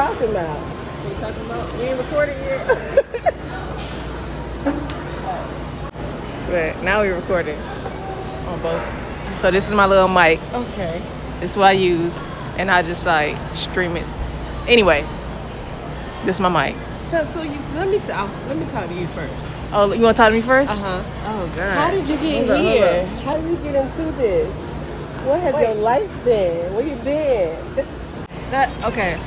talking about? What you talking about? You ain't recorded yet? But now we're recording on both. So this is my little mic. Okay. This is what I use. And I just like stream it. Anyway, this is my mic. So let me talk to you first. Oh, you want to talk to me first? Uh-huh. Oh, God. How did you get here? How did you get into this? What has your life been? Where you been? Okay.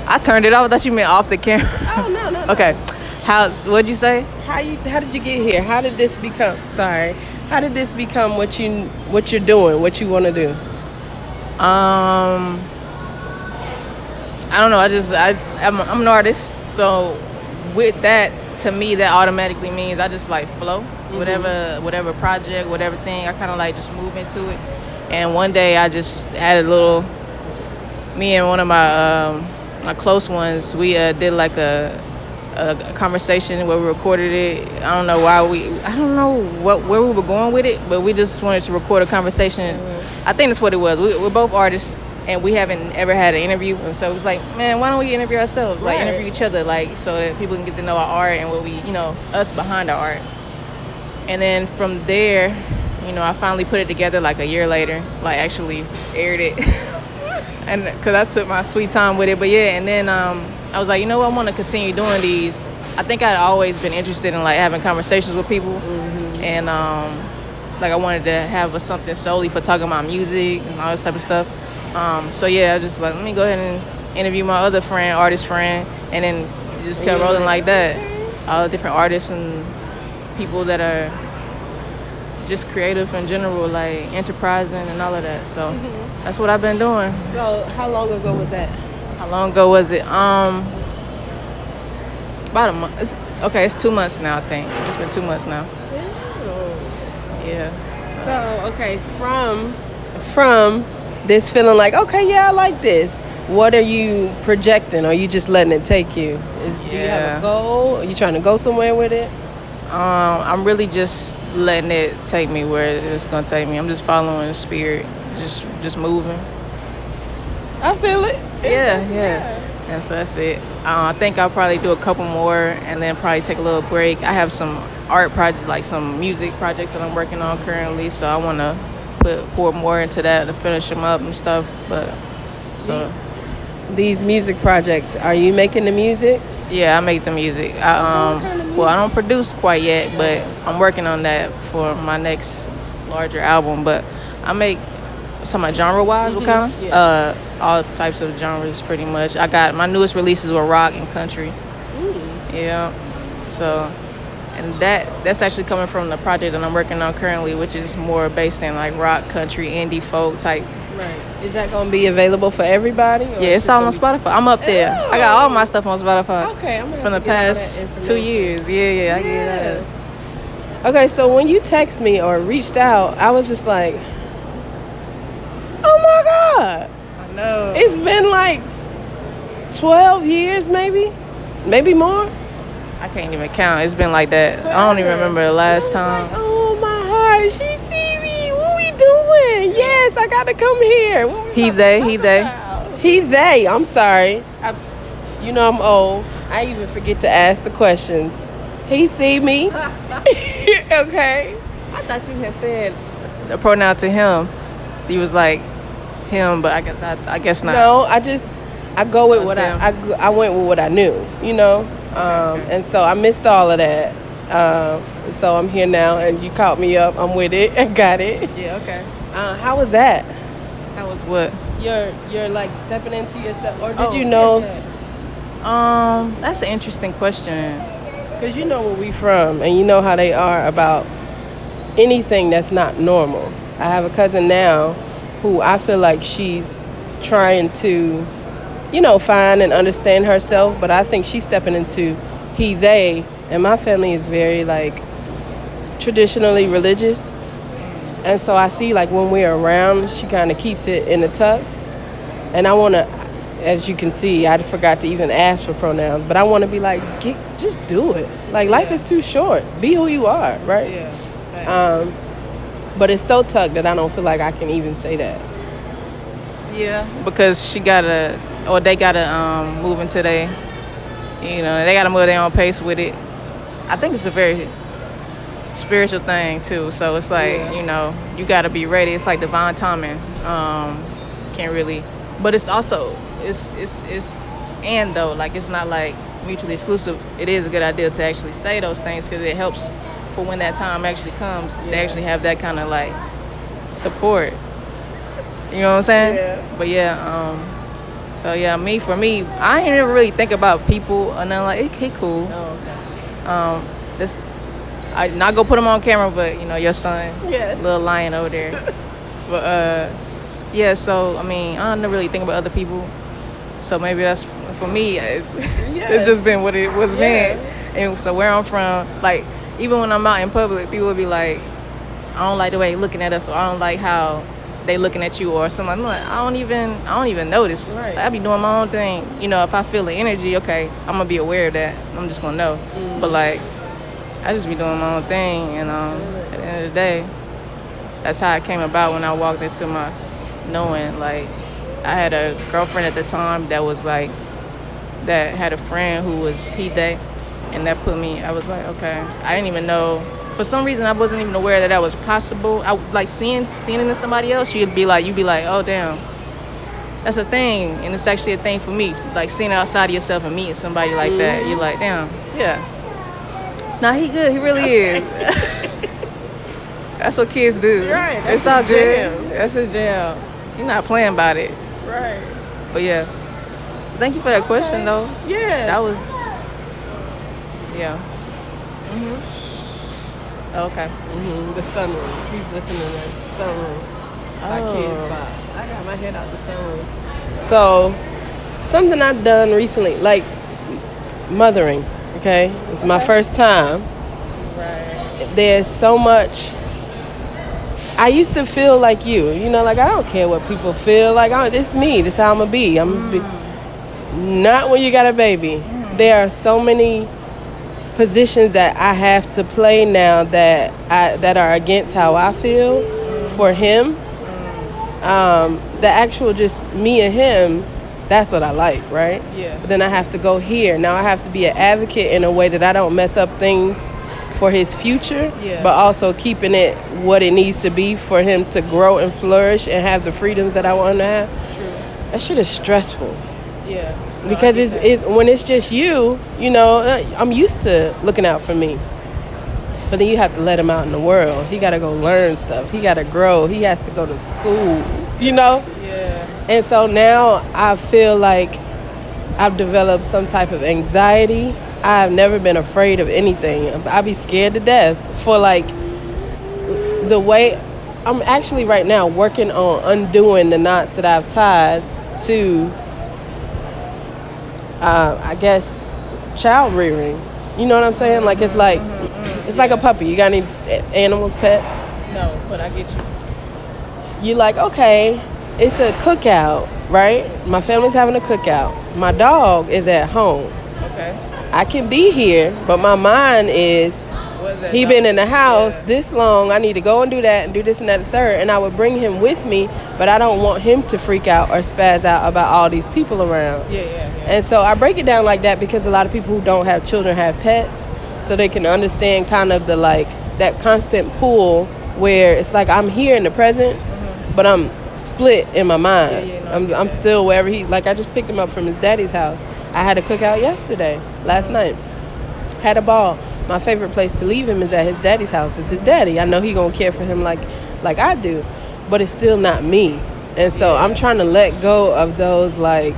I turned it off. I thought you meant off the camera. Oh, no. Okay. What'd you say? How did you get here? How did this become what you're doing, what you want to do? I don't know. I'm an artist, so with that, to me, that automatically means I just like flow. Mm-hmm. Whatever project, whatever thing, I kind of like just move into it. And one day I just had me and one of my close ones, we did like a conversation where we recorded it. I don't know where we were going with it, but we just wanted to record a conversation. Mm-hmm. I think that's what it was. We're both artists, and we haven't ever had an interview, and so it was like, man, why don't we interview ourselves? Like, interview each other, like, so that people can get to know our art and what we, us behind our art. And then from there, I finally put it together like a year later, like actually aired it, and because I took my sweet time with it. But yeah, and then I was like, I want to continue doing these. I think I'd always been interested in like having conversations with people, mm-hmm. and like I wanted to have something solely for talking about music and all this type of stuff. So yeah, I was just like, let me go ahead and interview my other artist friend, and then it just kept rolling like that. All the different artists and people that are just creative in general, like enterprising and all of that. So mm-hmm. That's what I've been doing. So how long ago was that? How long ago was it? About a month. It's 2 months now, I think. It's been 2 months now. Yeah. So okay, from this feeling like, okay, yeah, I like this. What are you projecting? Or are you just letting it take you? Do you have a goal? Are you trying to go somewhere with it? I'm really just letting it take me where it's gonna take me. I'm just following the spirit, just moving. I feel it. Yeah. And so that's it. I think I'll probably do a couple more and then probably take a little break. I have some art projects, like some music projects that I'm working on currently, so I want to pour more into that to finish them up and stuff. But so these music projects, are you making the music? Yeah, I make the music. What kind of music? Well, I don't produce quite yet, but I'm working on that for my next larger album. But I make some genre-wise, mm-hmm. What kind of? Yeah. All types of genres, pretty much. I got my newest releases were rock and country. Yeah. So, and that's actually coming from the project that I'm working on currently, which is more based in like rock, country, indie, folk type. Right. Is that going to be available for everybody? Yeah, it's all on Spotify. I'm up there. Ew. I got all my stuff on Spotify. Okay, I'm from the past 2 years. Yeah, I get that. Okay, so when you text me or reached out, I was just like, oh my God. I know. It's been like 12 years, maybe more. I can't even count. It's been like that. Forever. I don't even remember the last time. Like, oh my heart, she see me. What we doing? Yes, I gotta come here. He, they. I'm sorry. I'm old. I even forget to ask the questions. He see me. Okay. I thought you had said the pronoun to him. He was like him, but I guess not. No, I go with what I went with what I knew, and so I missed all of that. So I'm here now, and you caught me up. I'm with it. I got it. Yeah. Okay. How was that? How was what? You're like stepping into yourself, or did you know? That's an interesting question. Because you know where we from, and you know how they are about anything that's not normal. I have a cousin now who I feel like she's trying to, find and understand herself, but I think she's stepping into he, they, and my family is very, like, traditionally religious. And so I see, like, when we're around, she kind of keeps it in the tuck. And I want to, as you can see, I forgot to even ask for pronouns, but I want to be like, just do it. Like, life is too short. Be who you are, right? Yeah. But it's so tucked that I don't feel like I can even say that. Yeah, because she got to or they gotta move into they gotta move their own pace with it. I think it's a very spiritual thing too. So it's like, you gotta be ready. It's like divine timing. Can't really, but it's also it's and though, like, it's not like mutually exclusive. It is a good idea to actually say those things because it helps for when that time actually comes. They actually have that kind of like support. You know what I'm saying? Yeah. But so yeah, for me, I ain't never really think about people and then like, he cool. Oh, okay. I not go put him on camera, but your son, Yes. little lion over there. But yeah, so I mean, I don't really think about other people. So maybe that's for me. It's just been what it was been. And so where I'm from, like, even when I'm out in public, people will be like, I don't like the way they looking at us, or I don't like how they looking at you, or something. I'm like, I don't even notice. Right. I be doing my own thing. If I feel the energy, okay, I'm gonna be aware of that. I'm just gonna know. But like, I just be doing my own thing, and at the end of the day, that's how it came about when I walked into my knowing. Like, I had a girlfriend at the time that was like, that had a friend who was they, and that put me. I was like, okay, I didn't even know. For some reason, I wasn't even aware that was possible. I like seeing it in somebody else. You'd be like, oh damn, that's a thing, and it's actually a thing for me. Like seeing it outside of yourself and meeting somebody like that, you're like, damn, yeah. Nah, he good. He really is. That's what kids do. Right. It's all good. That's his jam. You're not playing about it. Right. But yeah. Thank you for that question, though. Yeah. That was. Yeah. Okay. The sunroof. He's listening to the sunroof. My kids pop. I got my head out the sunroof. So, something I've done recently, like mothering. Okay, it's my first time. Right. There's so much. I used to feel like like I don't care what people feel like. This is me. This is how I'm gonna be. Not when you got a baby. There are so many positions that I have to play now that are against how I feel for him. The actual just me and him. That's what I like, right? Yeah. But then I have to go here. Now I have to be an advocate in a way that I don't mess up things for his future, but also keeping it what it needs to be for him to grow and flourish and have the freedoms that I want him to have. True. That shit is stressful. Yeah. No, because it's when it's just you, I'm used to looking out for me. But then you have to let him out in the world. He got to go learn stuff. He got to grow. He has to go to school, Yeah. And so now I feel like I've developed some type of anxiety. I've never been afraid of anything. I'd be scared to death for like the way I'm actually right now working on undoing the knots that I've tied to, I guess, child rearing. You know what I'm saying? Like it's like a puppy. You got any animals, pets? No, but I get you. You like, okay, it's a cookout, right? My family's having a cookout. My dog is at home. Okay. I can be here, but my mind is, he been in the house this long. I need to go and do that and do this and that and third. And I would bring him with me, but I don't want him to freak out or spaz out about all these people around. Yeah. And so I break it down like that because a lot of people who don't have children have pets, so they can understand kind of the like that constant pull where it's like I'm here in the present, but I'm split in my mind. I'm still wherever I just picked him up from his daddy's house. I had a cookout last night. Had a ball. My favorite place to leave him is at his daddy's house. It's his daddy. I know he gonna care for him like I do, but it's still not me. And so I'm trying to let go of those like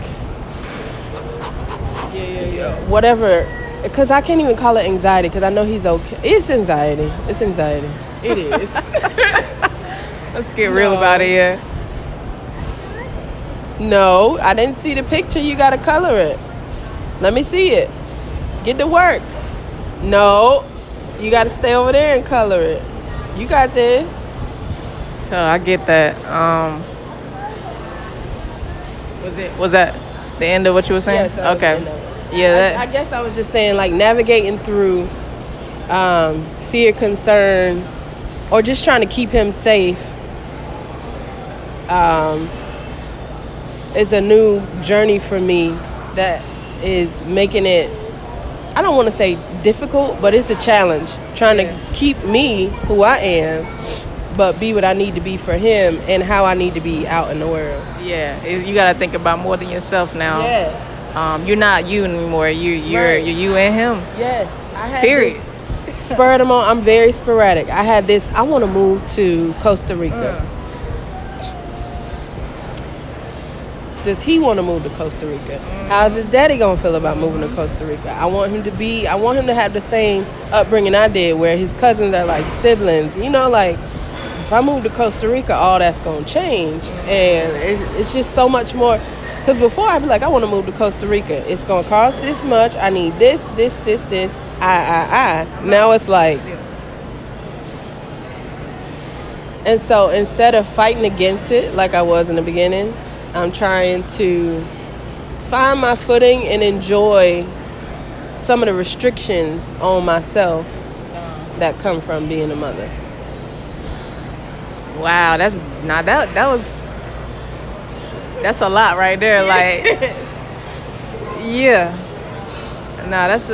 whatever, because I can't even call it anxiety because I know he's okay. It's anxiety. It is. Let's get real about it, yeah. No, I didn't see the picture. You gotta color it. Let me see it. Get to work. No, you gotta stay over there and color it. You got this. So I get that. Was that the end of what you were saying? Yes, that was the okay. end of it. Yeah. I guess I was just saying like navigating through fear, concern, or just trying to keep him safe. it's a new journey for me that is making it, I don't want to say difficult, but it's a challenge trying to keep me who I am, but be what I need to be for him and how I need to be out in the world. Yeah, you got to think about more than yourself now. Yeah. You're not you anymore. You're you and him. Yes. I had Period. This spur of the moment. I'm very sporadic. I had this, I want to move to Costa Rica. Does he want to move to Costa Rica? How's his daddy gonna feel about moving to Costa Rica? I want him to have the same upbringing I did, where his cousins are like siblings. You know, like if I move to Costa Rica, all that's gonna change, and it's just so much more. Because before I'd be like, I want to move to Costa Rica. It's gonna cost this much. I need this. Now it's like, and so instead of fighting against it like I was in the beginning, I'm trying to find my footing and enjoy some of the restrictions on myself that come from being a mother. Wow, that's a lot right there. Like, yeah. Nah, that's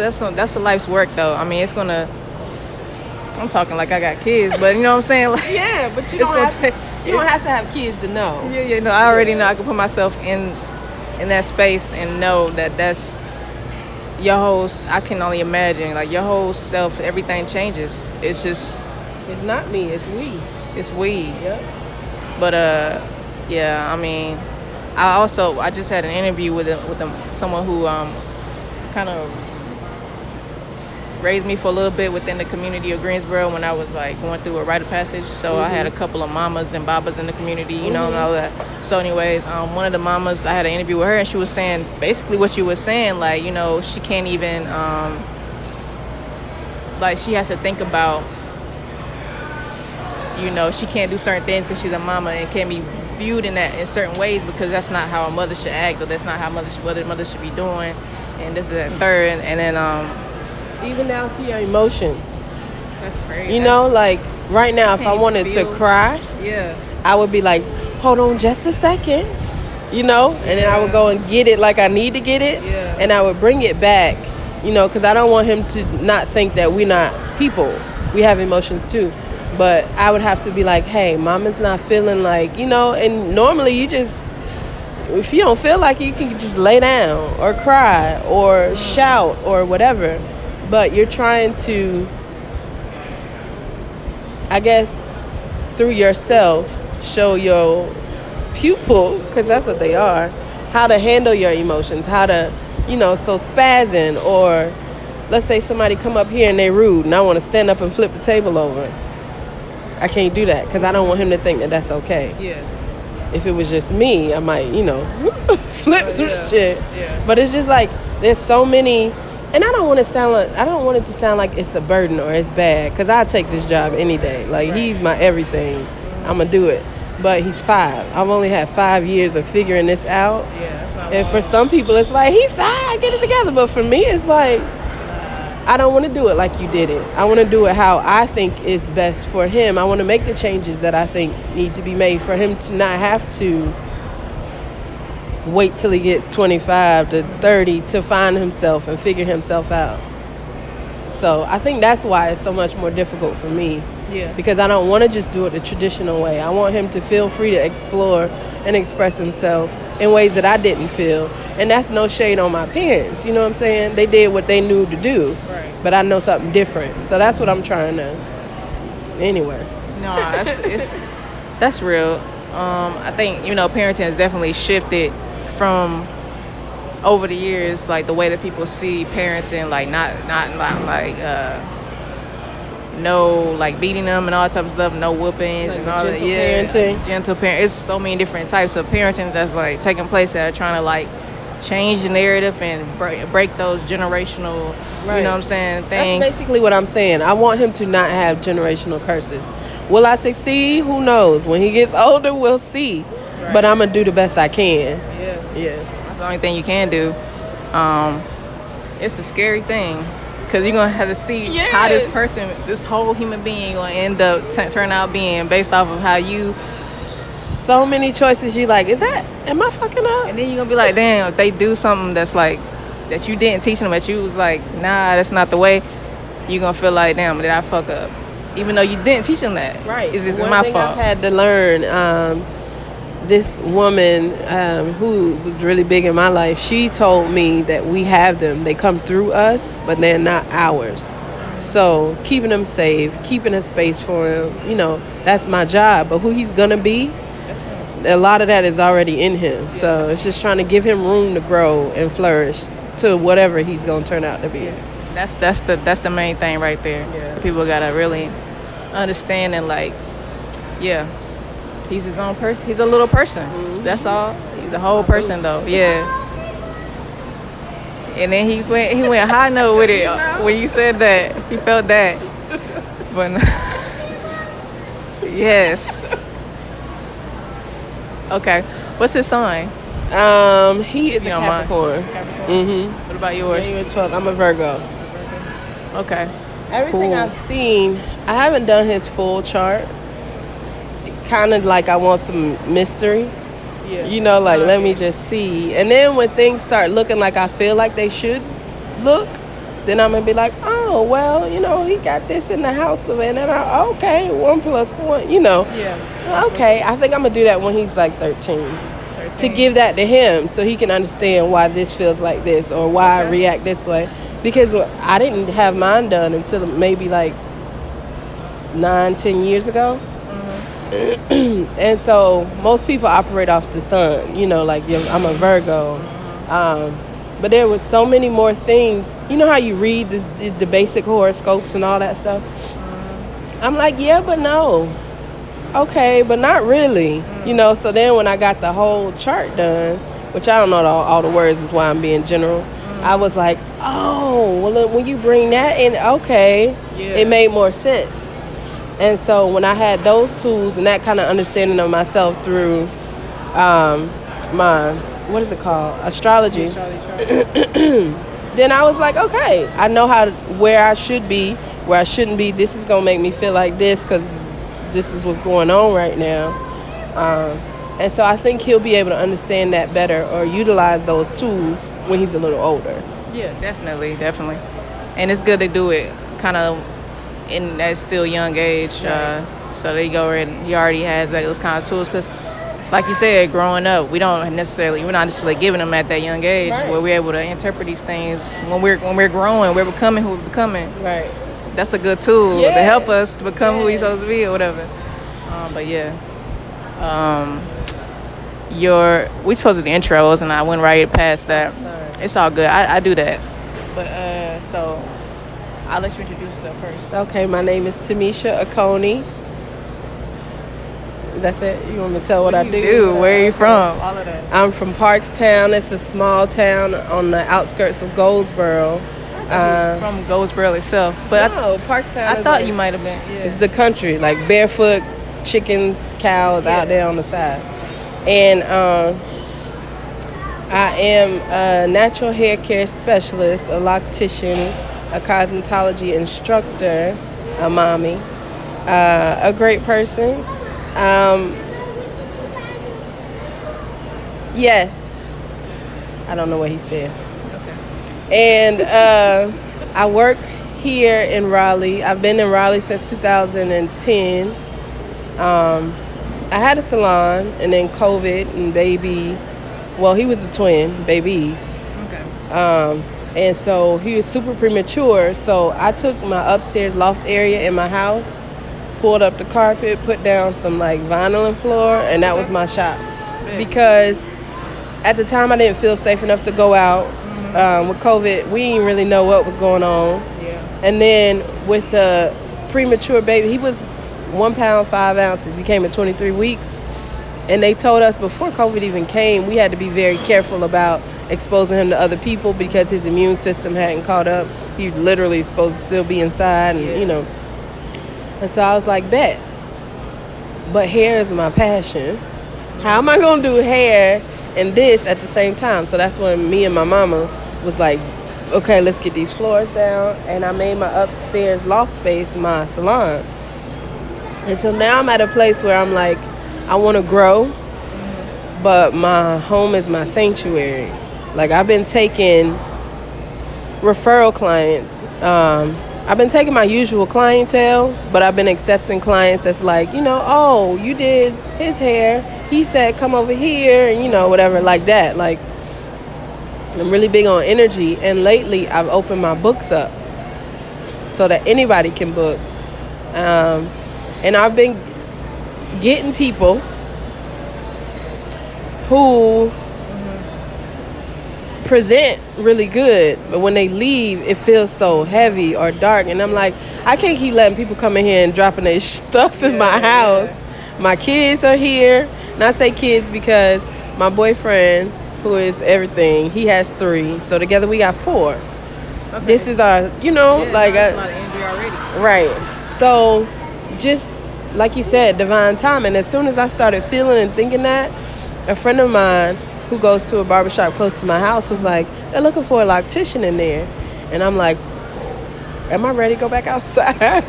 a life's work though. I mean, I'm talking like I got kids, but you know what I'm saying? Like, yeah, but you don't have to have kids to know. Yeah, no, I already know I can put myself in that space and know that that's your whole, I can only imagine, like your whole self, everything changes. It's just, it's not me, it's we. It's we. Yep. But yeah, I mean, I just had an interview with someone who kind of raised me for a little bit within the community of Greensboro when I was like going through a rite of passage. So I had a couple of mamas and babas in the community, you know, and all that. So anyways, one of the mamas, I had an interview with her, and she was saying basically what you were saying, like, you know, she can't even, like she has to think about, you know, she can't do certain things because she's a mama and can't be viewed in certain ways because that's not how a mother should act, or that's not how what a mother should be doing, and this is that third, and then even down to your emotions. That's crazy. You know, like right now, if I wanted to cry, I would be like, hold on just a second, you know, and then I would go and get it like I need to get it, and I would bring it back, you know, because I don't want him to not think that we're not people. We have emotions too. But I would have to be like, hey, mama's not feeling like, you know, and normally you just, if you don't feel like it, you can just lay down or cry or shout or whatever. But you're trying to, I guess, through yourself, show your pupil, because that's what they are, how to handle your emotions, how to, you know, so spazzing, or let's say somebody come up here and they rude and I want to stand up and flip the table over. I can't do that because I don't want him to think that that's okay. Yeah. If it was just me, I might, you know, flip some shit. Yeah. But it's just like there's so many, and I don't want it to sound like it's a burden or it's bad, because I take this job any day. Like he's my everything. I'm gonna do it. But he's 5. I've only had 5 years of figuring this out. Yeah. That's not and for some people, it's like he's 5, get it together. But for me, it's like, I don't want to do it like you did it. I want to do it how I think is best for him. I want to make the changes that I think need to be made for him to not have to wait till he gets 25 to 30 to find himself and figure himself out. So I think that's why it's so much more difficult for me. Yeah. Because I don't want to just do it the traditional way. I want him to feel free to explore and express himself in ways that I didn't feel. And that's no shade on my parents. You know what I'm saying? They did what they knew to do. Right. But I know something different. So that's what I'm trying to... Anyway. No, that's real. I think, you know, parenting has definitely shifted from over the years, like the way that people see parenting, like not like no like beating them and all that type of stuff, no whoopings like and all that. Parenting. Gentle parenting. It's so many different types of parenting that's like taking place that are trying to like change the narrative and break those generational, right. You know what I'm saying, things. That's basically what I'm saying. I want him to not have generational curses. Will I succeed? Who knows? When he gets older, we'll see. Right. But I'm gonna do the best I can. Yeah. That's the only thing you can do. It's a scary thing. Because you're going to have to see how this person, this whole human being, going to end up turn out being based off of how you so many choices. You like, am I fucking up? And then you're gonna be like, damn, if they do something that's like that you didn't teach them, that you was like, nah, that's not the way, you're gonna feel like, damn, did I fuck up? Even though you didn't teach them that. Right. Is it One my thing fault? I've had to learn, this woman who was really big in my life, she told me that we have them. They come through us, but they're not ours. So keeping them safe, keeping a space for him, that's my job. But who he's going to be, a lot of that is already in him. Yeah. So it's just trying to give him room to grow and flourish to whatever he's going to turn out to be. Yeah. That's the main thing right there. Yeah. People got to really understand and he's his own person. He's a little person. Mm-hmm. That's all. He's a whole person though. Yeah. And then he went high note with it when you said that. He felt that. But yes. Okay. What's his sign? He is a Capricorn. Mm-hmm. What about yours? January 12th. I'm a Virgo. Okay. Everything I've seen, I haven't done his full chart. Kind of like I want some mystery. Yeah. Let me just see. And then when things start looking like I feel like they should look, then I'm going to be like, oh, well, he got this in the house of it. And okay, 1 + 1, Yeah. Okay, I think I'm going to do that when he's like 13. To give that to him so he can understand why this feels like this or why I react this way. Because I didn't have mine done until maybe like 9-10 years ago. And so most people operate off the sun, I'm a Virgo. But there was so many more things. You know how you read the basic horoscopes and all that stuff? I'm like, yeah, but no. Okay, but not really. So then when I got the whole chart done, which I don't know all the words, is why I'm being general, I was like, oh, well, when you bring that in, okay, it made more sense. And so when I had those tools and that kind of understanding of myself through my, what is it called? Astrology. Then I was like, okay, I know where I should be, where I shouldn't be. This is going to make me feel like this because this is what's going on right now. And so I think he'll be able to understand that better or utilize those tools when he's a little older. Yeah, definitely. And it's good to do it kind of in that still young age. Right. So there you go, and he already has those kind of tools. Because, like you said, growing up, we're not necessarily giving them at that young age, right, where we're able to interpret these things when we're growing, we're becoming who we're becoming. Right. That's a good tool to help us to become who we're supposed to be or whatever. But yeah. We supposed to do intros, and I went right past that. Sorry. It's all good. I do that. But so I'll let you introduce yourself first. Okay, my name is Timesha Akoni. That's it? You want me to tell what I do? Where are you from? All of that. I'm from Parkstown. It's a small town on the outskirts of Goldsboro. From Goldsboro itself. But no, Parkstown. I thought you might have been. Yeah. It's the country, like barefoot chickens, cows out there on the side. And I am a natural hair care specialist, a loctician, a cosmetology instructor, a mommy, a great person. Yes. I don't know what he said. Okay. And I work here in Raleigh. I've been in Raleigh since 2010. I had a salon, and then COVID and baby, well, he was a twin, babies. Okay. And so he was super premature, so I took my upstairs loft area in my house, pulled up the carpet, put down some like vinyl and floor, and that was my shop. Because at the time I didn't feel safe enough to go out. With COVID, we didn't really know what was going on. Yeah. And then with the premature baby, he was 1 pound 5 ounces. He came at 23 weeks, and they told us before COVID even came, we had to be very careful about exposing him to other people because his immune system hadn't caught up. He literally supposed to still be inside, and And so I was like, bet. But hair is my passion. How am I gonna do hair and this at the same time? So that's when me and my mama was like, okay, let's get these floors down. And I made my upstairs loft space my salon. And so now I'm at a place where I'm like, I want to grow, but my home is my sanctuary. Like, I've been taking referral clients. I've been taking my usual clientele, but I've been accepting clients that's like, oh, you did his hair. He said, come over here, and, whatever, like that. Like, I'm really big on energy. And lately, I've opened my books up so that anybody can book. And I've been getting people who present really good, but when they leave, it feels so heavy or dark. And I'm like, I can't keep letting people come in here and dropping their stuff in my house. My kids are here. And I say kids because my boyfriend, who is everything, he has 3. So together we got 4. Okay. This is our, like... a lot of energy already. Right. So, just like you said, divine timing. As soon as I started feeling and thinking that, a friend of mine who goes to a barbershop close to my house was like, they're looking for a loctician in there. And I'm like, am I ready to go back outside?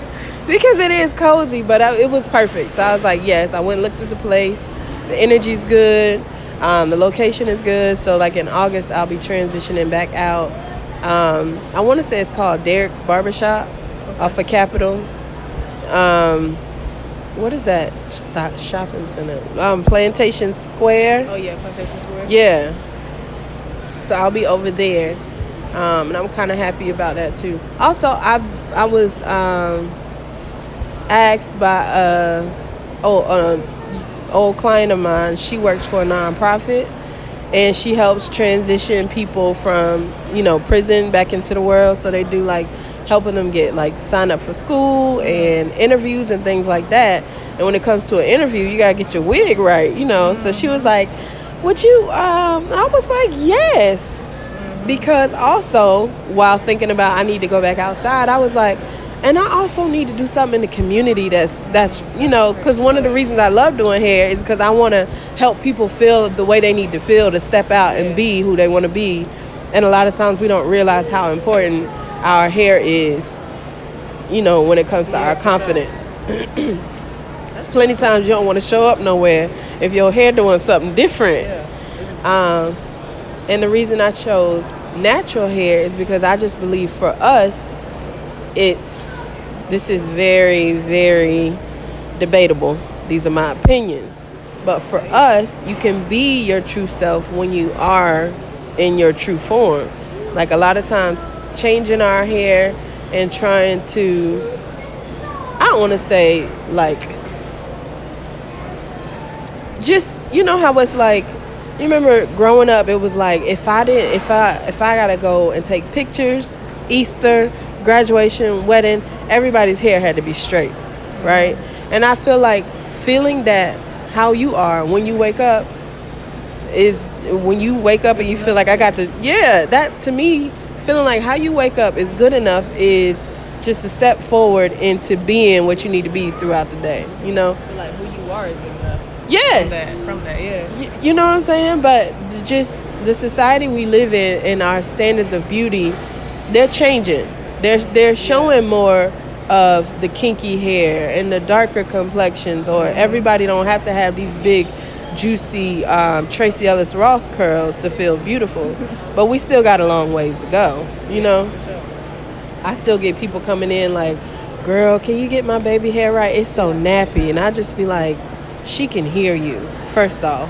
Because it is cozy, but it was perfect. So I was like, yes. I went and looked at the place. The energy's good. The location is good. So like in August, I'll be transitioning back out. I want to say it's called Derek's Barbershop off of Capitol. What is that shopping center? Plantation Square. Oh yeah, Plantation Square. Yeah. So I'll be over there, and I'm kind of happy about that too. Also, I was asked by an old client of mine. She works for a nonprofit, and she helps transition people from prison back into the world. So they do like helping them get like sign up for school and interviews and things like that. And when it comes to an interview, you gotta get your wig right, So she was like, would you I was like, yes. Because also, while thinking about I need to go back outside, I was like, and I also need to do something in the community that's because one of the reasons I love doing hair is because I want to help people feel the way they need to feel to step out and be who they want to be. And a lot of times we don't realize how important our hair is, when it comes to our confidence. Plenty of times you don't want to show up nowhere if your hair doing something different. And the reason I chose natural hair is because I just believe for us, this is very, very debatable. These are my opinions. But for us, you can be your true self when you are in your true form. Like a lot of times, changing our hair and trying to, I don't want to say like, just, how it's like, you remember growing up, it was like, if I gotta go and take pictures, Easter, graduation, wedding, everybody's hair had to be straight, right? And I feel like feeling that how you are when you wake up is when you wake up and you feel like that to me, feeling like how you wake up is good enough is just a step forward into being what you need to be throughout the day, Like who you are is good enough. Yes. From that, yeah. You know what I'm saying? But just the society we live in and our standards of beauty, they're changing. They're showing more of the kinky hair and the darker complexions, or everybody don't have to have these big juicy Tracy Ellis Ross curls to feel beautiful, but we still got a long ways to go, I still get people coming in like, girl, can you get my baby hair right? It's so nappy. And I just be like, she can hear you, first off,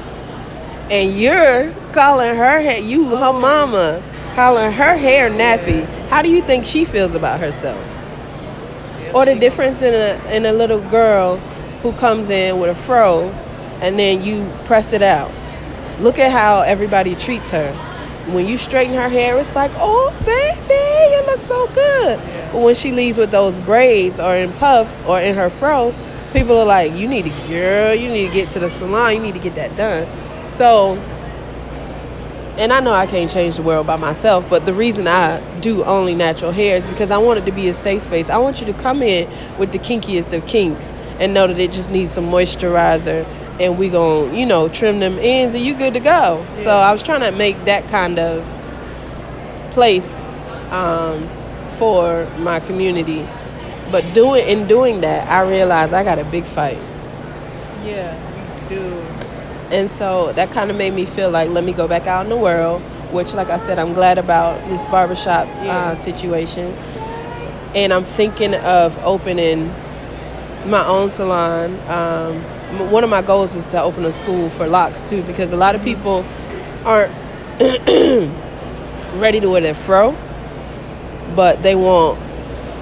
and you're calling her hair, her mama calling her hair nappy. How do you think she feels about herself? Or the difference in a little girl who comes in with a fro and then you press it out. Look at how everybody treats her. When you straighten her hair, it's like, oh, baby, you look so good. Yeah. But when she leaves with those braids or in puffs or in her fro, people are like, you need to get to the salon. You need to get that done. So, and I know I can't change the world by myself, but the reason I do only natural hair is because I want it to be a safe space. I want you to come in with the kinkiest of kinks and know that it just needs some moisturizer, and we gon' trim them ends and you good to go. Yeah. So I was trying to make that kind of place for my community. But doing that, I realized I got a big fight. Yeah. do. And so that kind of made me feel like, let me go back out in the world, which, like I said, I'm glad about this barbershop situation. And I'm thinking of opening my own salon. One of my goals is to open a school for Locs, too, because a lot of people aren't ready to wear their fro, but they want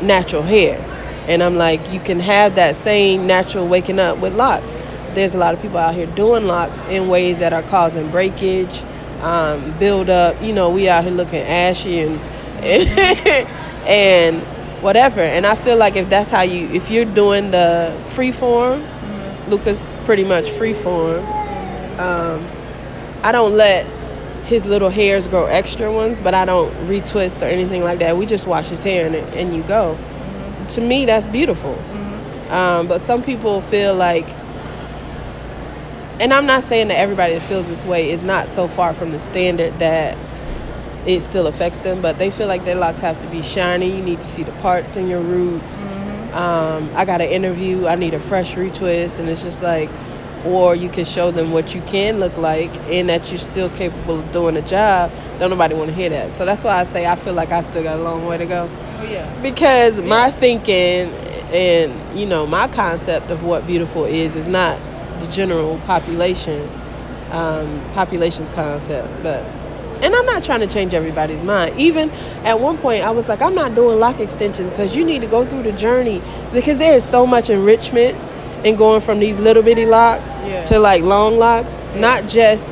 natural hair. And I'm like, you can have that same natural waking up with Locs. There's a lot of people out here doing Locs in ways that are causing breakage, build up. You know, we out here looking ashy and and whatever. And I feel like if that's how if you're doing the free form, Luca's pretty much free form. I don't let his little hairs grow extra ones, but I don't retwist or anything like that. We just wash his hair and you go. To me, that's beautiful. But some people feel like, and I'm not saying that everybody that feels this way is not so far from the standard that it still affects them, but they feel like their locks have to be shiny. You need to see the parts in your roots. I got an interview, I need a fresh retwist, and it's just like, or you can show them what you can look like and that you're still capable of doing a job. Don't nobody want to hear that. So that's why I say I feel like I still got a long way to go. Because my thinking and, you know, my concept of what beautiful is not the general population's concept. But, and I'm not trying to change everybody's mind. Even at one point, I was like, I'm not doing lock extensions because you need to go through the journey, because there is so much enrichment in going from these little bitty locks to like long locks, not just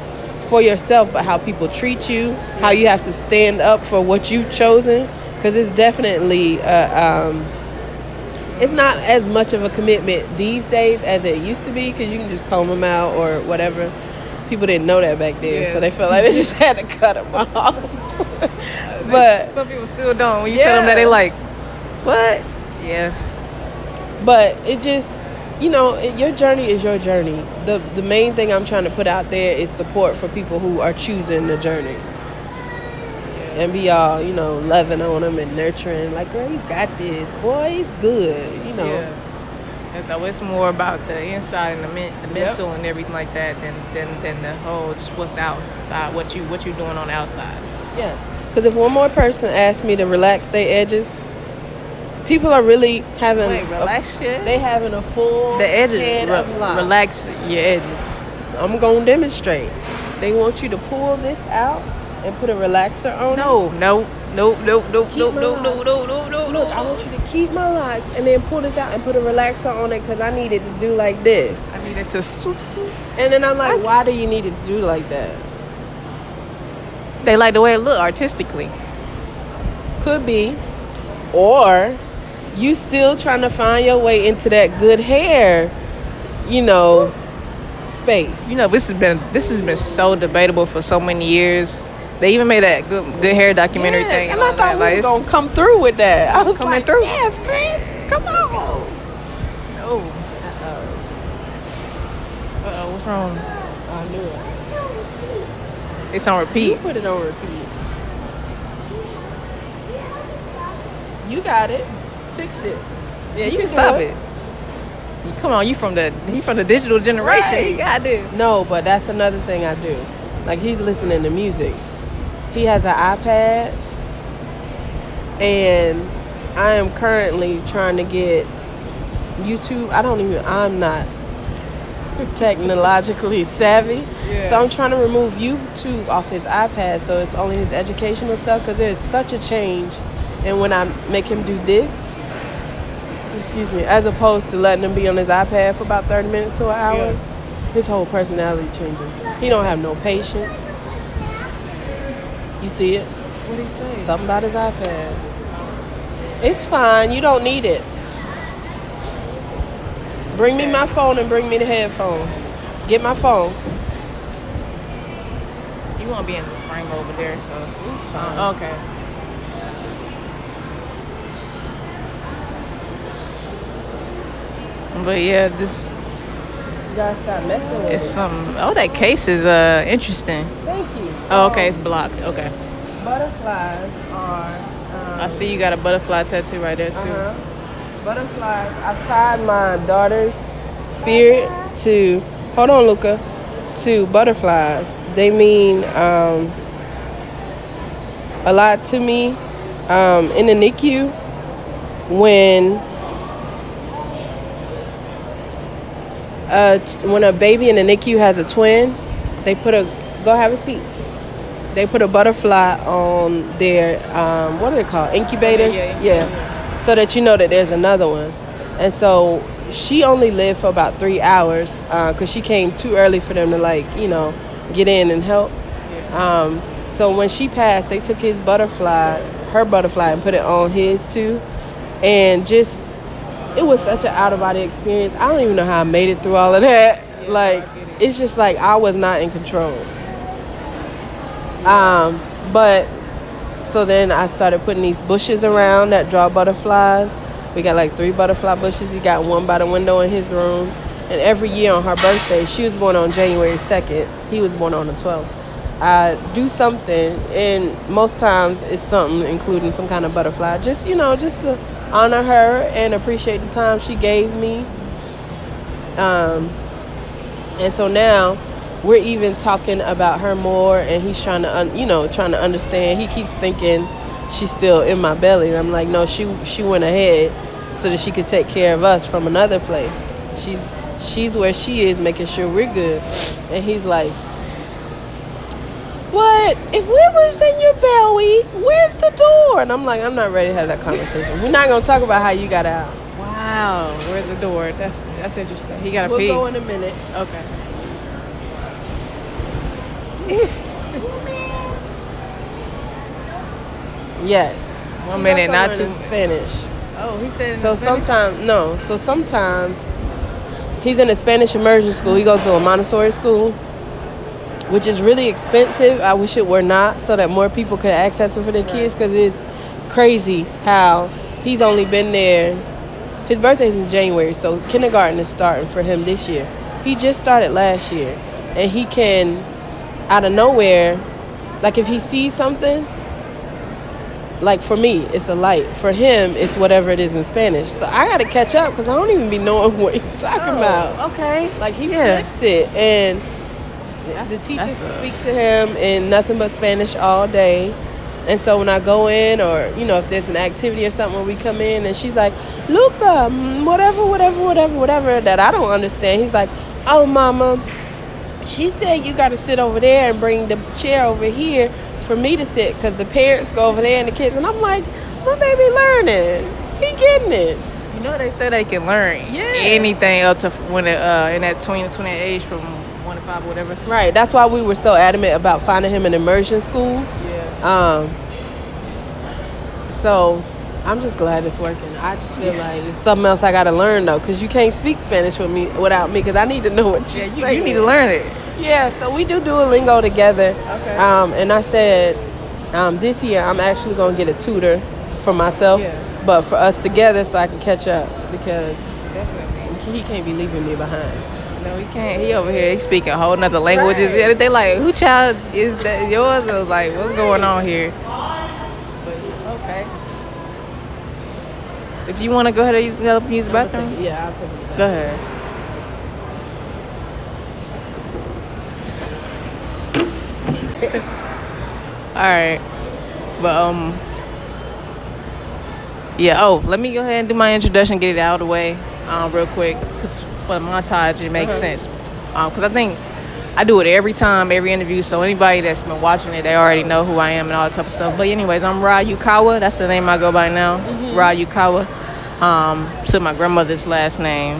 for yourself, but how people treat you, how you have to stand up for what you've chosen, because it's definitely it's not as much of a commitment these days as it used to be, because you can just comb them out or whatever. People didn't know that back then, so they felt like they just had to cut them off. But some people still don't. When you tell them that, they like, what? Yeah. But it just, you know, your journey is your journey. The main thing I'm trying to put out there is support for people who are choosing the journey. And be all, you know, loving on them and nurturing. Like, girl, you got this. Boy, it's good, you know. And so it's more about the inside and the mental and everything like that than the whole just what's outside, what you doing on the outside. Yes. Because if one more person asked me to relax their edges, people are really having they having a full the edges head of locks. Relax your edges. I'm gonna demonstrate. They want you to pull this out and put a relaxer on it. No. Look, I want you to keep my locks and then pull this out and put a relaxer on it, because I need it to do like this. I need it to swoop. And then I'm like, why do you need it to do like that? They like the way it look artistically. Could be. Or you still trying to find your way into that good hair, you know, space. You know, this has been so debatable for so many years. They even made that good hair documentary thing. And I thought we were going to come through with that. I was coming like, through. Yes, Chris, come on. No. What's wrong? I knew it. It's on repeat. You put it on repeat. You got it. Fix it. Yeah, you can stop it. Come on, you from the digital generation. Right. You got this. No, but that's another thing I do. Like, he's listening to music. He has an iPad, and I am currently trying to get YouTube. I'm not technologically savvy. So I'm trying to remove YouTube off his iPad, so it's only his educational stuff, because there's such a change. And when I make him do this, as opposed to letting him be on his iPad for about 30 minutes to an hour, his whole personality changes. He don't have no patience. You see it? What did he say? Something about his iPad. It's fine. You don't need it. Bring me my phone and bring me the headphones. Get my phone. You won't be in the frame over there, so It's fine. okay. But yeah, this You gotta stop messing with is it. something. Oh, that case is interesting. Thank you. Oh, okay, it's blocked. Okay. Butterflies are. I see you got a butterfly tattoo right there too. Butterflies. I tied my daughter's spirit to hold on, Luca, to butterflies. They mean a lot to me. In the NICU, when a baby in the NICU has a twin, they go have a seat. They put a butterfly on their what are they called? Incubators? Yeah. So that you know that there's another one. And so she only lived for about 3 hours because she came too early for them to get in and help. So when she passed, they took her butterfly, and put it on his too. And just, it was such an out-of-body experience. I don't even know how I made it through all of that. It's just like I was not in control. But so then I started putting these bushes around that draw butterflies. We got 3 butterfly bushes. He got one by the window in his room. And every year on her birthday, she was born on January 2nd. He was born on the 12th. I do something, and most times it's something including some kind of butterfly. Just to honor her and appreciate the time she gave me. And so now we're even talking about her more, and he's trying to understand. He keeps thinking she's still in my belly, and I'm like, no, she went ahead so that she could take care of us from another place. She's where she is, making sure we're good. And he's like, but if we was in your belly, where's the door? And I'm like, I'm not ready to have that conversation. We're not gonna talk about how you got out. Wow, where's the door? That's interesting. He gotta pee. We'll go in a minute. Okay. Yes. 1 minute, not two. Spanish. Oh, he said. So sometimes he's in a Spanish immersion school. He goes to a Montessori school, which is really expensive. I wish it were not, so that more people could access it for their kids, because it's crazy how he's only been there. His birthday's in January, so kindergarten is starting for him this year. He just started last year, and he can, out of nowhere, if he sees something, for me, it's a light. For him, it's whatever it is in Spanish. So I got to catch up, because I don't even be knowing what he's talking about. Okay. He flips it, and the teachers speak to him in nothing but Spanish all day. And so when I go in, or if there's an activity or something when we come in, and she's like, Luca, whatever that I don't understand, he's like, oh, mama, she said you got to sit over there and bring the chair over here for me to sit, because the parents go over there and the kids. And I'm like, my baby learning, he getting it. They say they can learn anything up to when in that 20 age from 1 to 5 or whatever. Right. That's why we were so adamant about finding him an immersion school. Yeah. So I'm just glad it's working. I just feel like it's something else I got to learn, though, because you can't speak Spanish without me, because I need to know what you're saying. You need to learn it. Yeah, so we do Duolingo together. Okay. And I said this year I'm actually going to get a tutor for myself, but for us together, so I can catch up, because he can't be leaving me behind. No, he can't. He over here, he's speaking a whole nother languages. Right. They like, who child is that? Yours? Or like, what's going on here? But okay. If you want to go ahead and help him use the bathroom? I'll take it. Go ahead. All right. But, let me go ahead and do my introduction, get it out of the way real quick, because for the montage, it makes sense. Because I think I do it every time, every interview, so anybody that's been watching it, they already know who I am and all that type of stuff. But anyways, I'm Ra Yukawa. That's the name I go by now, Ra Yukawa. So my grandmother's last name,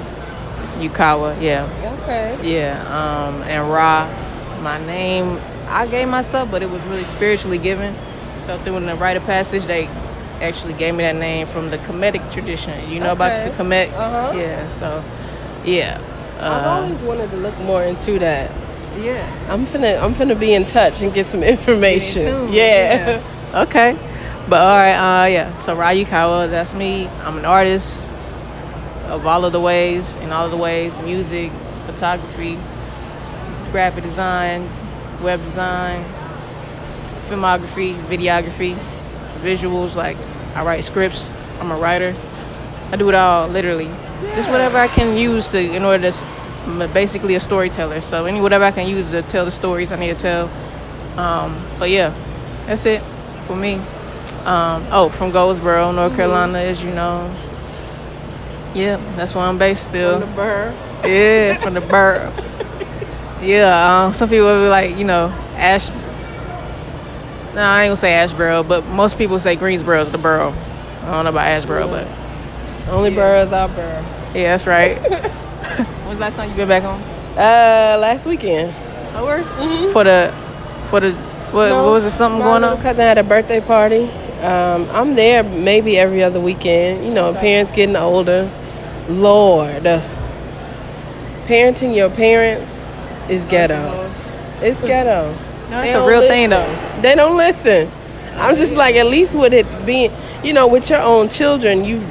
Yukawa, yeah. Okay. Yeah, and Ra, my name, I gave myself, but it was really spiritually given. So through the rite of passage, they actually gave me that name from the Kemetic tradition. You know about the Kemet? Uh-huh. Yeah, so, yeah. I've always wanted to look more into that. Yeah. I'm finna be in touch and get some information. Yeah. Okay. But all right, so Ra Yukawa, that's me. I'm an artist of all of the ways, music, photography, graphic design, web design, filmography, videography, visuals, I write scripts, I'm a writer. I do it all, literally. Yeah. Just whatever I can use in order to I'm basically a storyteller. So whatever I can use to tell the stories I need to tell. But yeah, that's it for me. From Goldsboro, North Carolina, as you know. Yeah, that's where I'm based still. From the burr. Yeah, from the burr. Yeah, some people will be like, Ash. No, I ain't gonna say Ashboro, but most people say Greensboro is the borough. I don't know about Ashboro, but only borough is our borough. Yeah, that's right. When's the last time you been back home? Last weekend. Oh, where? Mm-hmm. For the what was it? Something going on? My cousin had a birthday party. I'm there maybe every other weekend. Parents getting older. Lord, parenting your parents is ghetto. It's ghetto. No, that's a real thing though. They don't listen. I'm just like, at least with it being, with your own children, you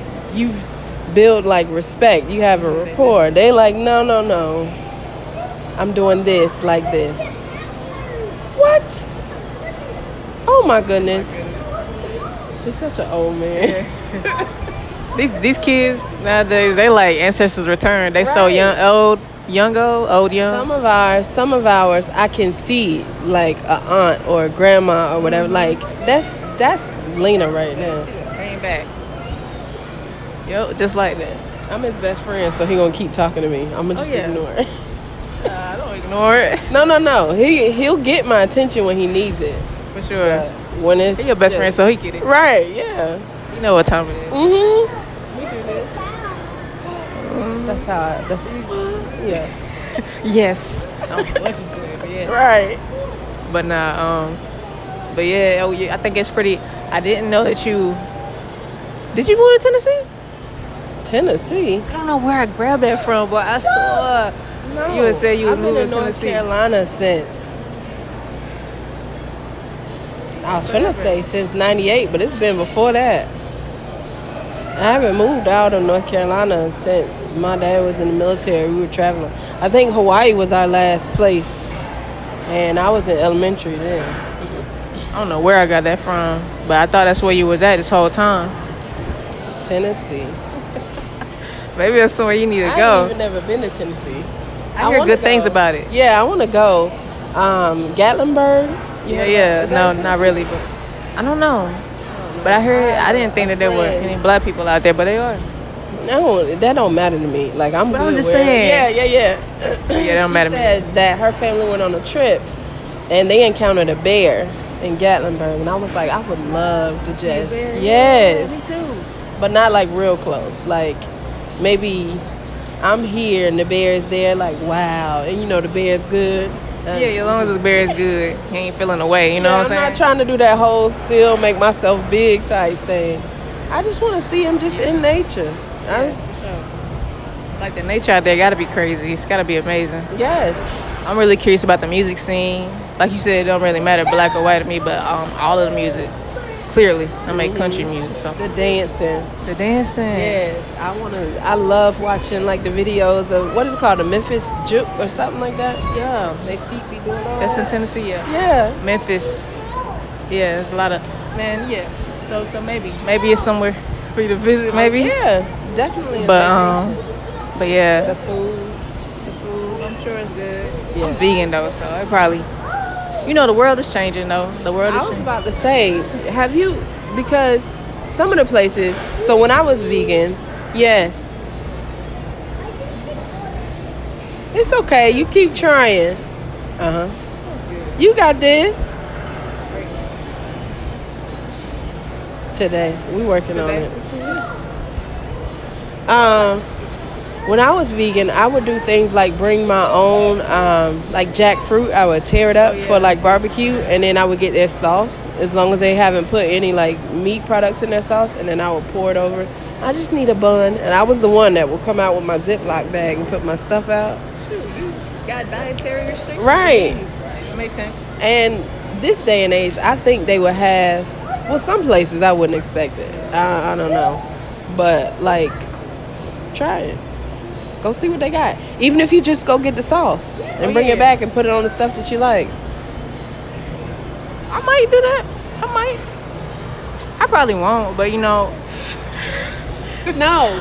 build like respect. You have a rapport. They like, no. I'm doing this like this. What? Oh my goodness. He's such an old man. These kids nowadays, they like Ancestors Return. They so young, old. Young. Some of ours, I can see like a aunt or a grandma or whatever. Like that's Lena right now. She came back. Yo, just like that. I'm his best friend, so he gonna keep talking to me. I'm gonna just ignore it. I don't ignore it. No. He'll get my attention when he needs it. For sure. When it's he your best friend, so he get it. Right? Yeah. You know what time it is. Mhm. We do this. That's how. Yeah. Yes. I don't know what you said, but yeah. Right. But nah. But yeah. Oh yeah. I think it's pretty. I didn't know that you. Did you move to Tennessee? Tennessee. I don't know where I grabbed that from, but I saw you had said you was moving to Tennessee. I've been in North Carolina since. I was finna say since '98, but it's been before that. I haven't moved out of North Carolina since my dad was in the military. We were traveling. I think Hawaii was our last place, and I was in elementary then. I don't know where I got that from, but I thought that's where you was at this whole time. Tennessee. Maybe that's somewhere you need to go. I've never been to Tennessee. I hear good things about it. Yeah, I want to go. Gatlinburg. Yeah. No, not really, but I don't know. But I didn't think that there were any black people out there, but they are. No, that don't matter to me. Like, I'm good. I'm just saying. Yeah. Yeah, that don't matter to me. She said that her family went on a trip, and they encountered a bear in Gatlinburg, and I was like, I would love to just, yes. Yeah, me too. But not like real close. Like, maybe I'm here and the bear is there, like, wow. And the bear's good. Yeah, as long as the bear is good, he ain't feeling away, you know what I'm saying? I'm not trying to do that whole still make myself big type thing. I just want to see him just in nature. For sure. Like the nature out there got to be crazy. It's got to be amazing. Yes. I'm really curious about the music scene. Like you said, it don't really matter black or white to me, but all of the music. Clearly, I make country music. So the dancing. Yes, I love watching like the videos of what is it called, the Memphis juke or something like that. Yeah, they feet be doing all. That's in Tennessee, yeah. Yeah, Memphis. Yeah, there's a lot of Yeah. So maybe it's somewhere for you to visit. Maybe. Yeah, definitely. But yeah. The food, I'm sure it's good. Yeah. I'm vegan though, so it probably. The world is changing, though. The world is changing. I was about to say, because some of the places, so when I was vegan, yes. It's okay. You keep trying. Uh-huh. You got this. Today. We working on it. When I was vegan, I would do things like bring my own, like jackfruit. I would tear it up for like barbecue, and then I would get their sauce, as long as they haven't put any like meat products in their sauce, and then I would pour it over. I just need a bun, and I was the one that would come out with my Ziploc bag and put my stuff out. You got dietary restrictions? Right. That makes sense. And this day and age, I think they would have, some places I wouldn't expect it. I don't know. But like, try it. Go see what they got. Even if you just go get the sauce and bring it back and put it on the stuff that you like. I might do that. I probably won't, but No.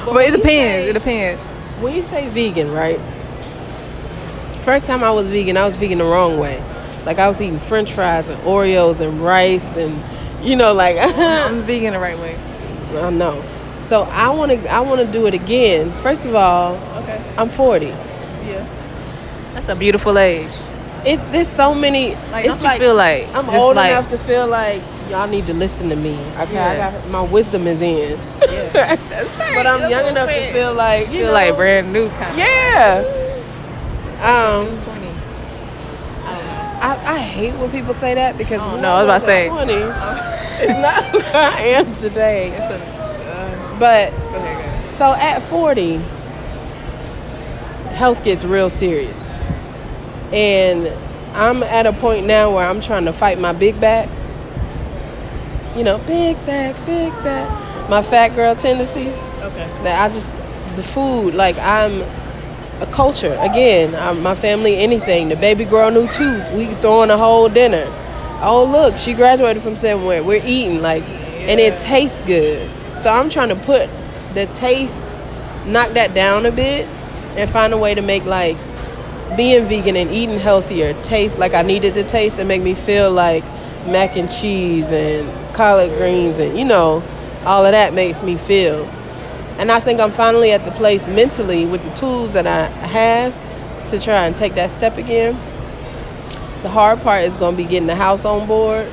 But it depends. It depends. When you say vegan, right? First time I was vegan the wrong way. Like I was eating French fries and Oreos and rice and like I'm vegan the right way. I know. So I want to do it again. First of all, Okay. I'm 40. Yeah. That's a beautiful age. There's so many. Like, it's don't you feel like I'm just old like- enough to feel like y'all need to listen to me. Okay, Yeah. I got my wisdom is in. Yeah. That's right. But I'm That's young what enough to saying. feel like Feel like brand new kind of. Yeah. 20. I hate when people say that because Oh, no, I was about to say. 20. It's not who I am today. But Go ahead. so at 40, health gets real serious. And I'm at a point now where I'm trying to fight my big back. Big back. My fat girl tendencies. Okay. That the food, like I'm a culture. Again, my family, anything. The baby girl new tooth. We throwing a whole dinner. Oh, look, she graduated from somewhere. We're eating, and it tastes good. So I'm trying to put the taste, knock that down a bit, and find a way to make, being vegan and eating healthier taste like I need it to taste and make me feel like mac and cheese and collard greens and, all of that makes me feel. And I think I'm finally at the place mentally with the tools that I have to try and take that step again. The hard part is going to be getting the house on board.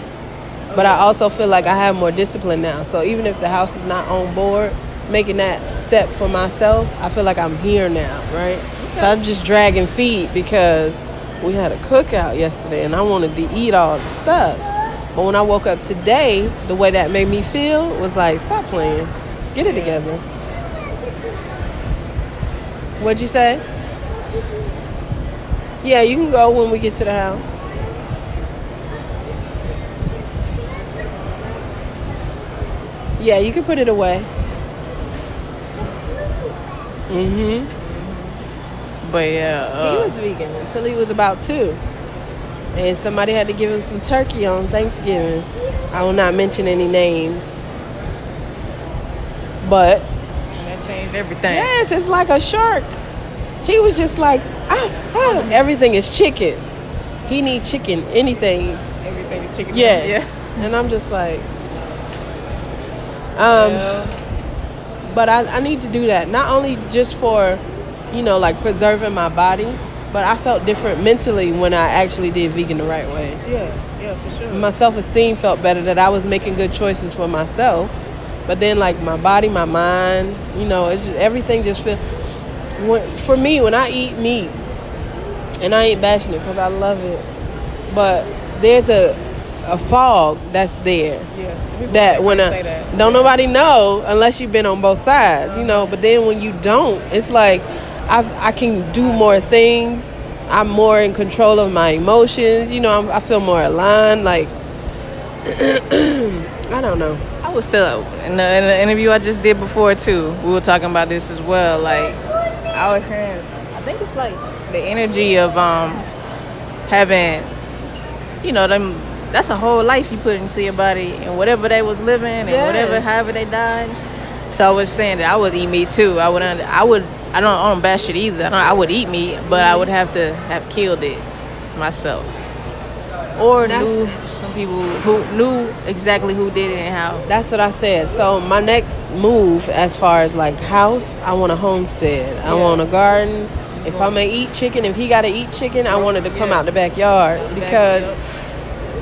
But I also feel like I have more discipline now. So even if the house is not on board, making that step for myself, I feel like I'm here now, right? Okay. So I'm just dragging feet because we had a cookout yesterday and I wanted to eat all the stuff. But when I woke up today, the way that made me feel was like, stop playing. Get it together. What'd you say? Yeah, you can go when we get to the house. Yeah, you can put it away. But yeah, he was vegan until he was about 2. And somebody had to give him some turkey on Thanksgiving. I will not mention any names. But that changed everything. yes, it's like a shark. He was just like, everything is chicken. He need chicken, anything. Everything is chicken. Yes. Yeah. And I'm just like, but I need to do that. Not only just for, preserving my body, but I felt different mentally when I actually did vegan the right way. Yeah, for sure. My self-esteem felt better that I was making good choices for myself. But then, my body, my mind, it's just, everything just feels... For me, when I eat meat, and I ain't bashing it because I love it, but there's a fog that's there. Yeah. That when say that. Don't nobody know unless you've been on both sides, But then when you don't, it's like I can do more things. I'm more in control of my emotions. I feel more aligned. I don't know. I was still in the interview I just did before too. We were talking about this as well. I was saying, I think it's the energy of having, them. That's a whole life you put into your body, and whatever they was living, and however they died. So I was saying that I would eat meat too. I don't bash it either. I would eat meat, but I would have to have killed it myself, or knew some people who knew exactly who did it and how. That's what I said. So my next move, as far as house, I want a homestead. I want a garden. If I'm gonna eat chicken, if he gotta eat chicken, I want it to come out the backyard because.